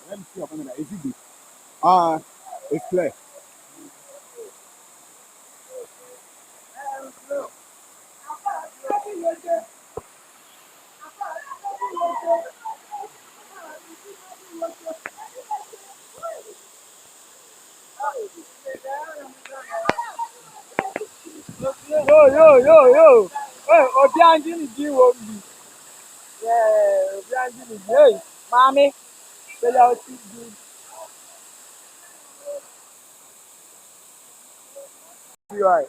Let me see your camera. Is it good? Ah, it's clear. Yo. Hey, Obianji ni ji wo bi. Yeah, Obianji ni ji. Hey, mommy, say out too good. You are.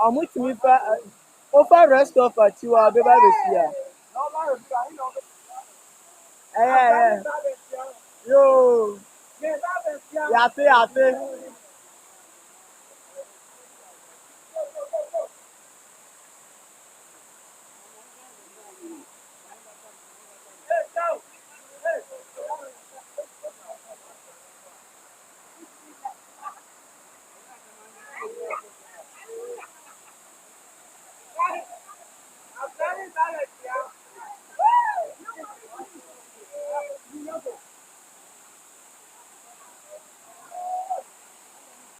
I'm with me for over rest of a 2 hour baby this year. Yeah. Yo, yate.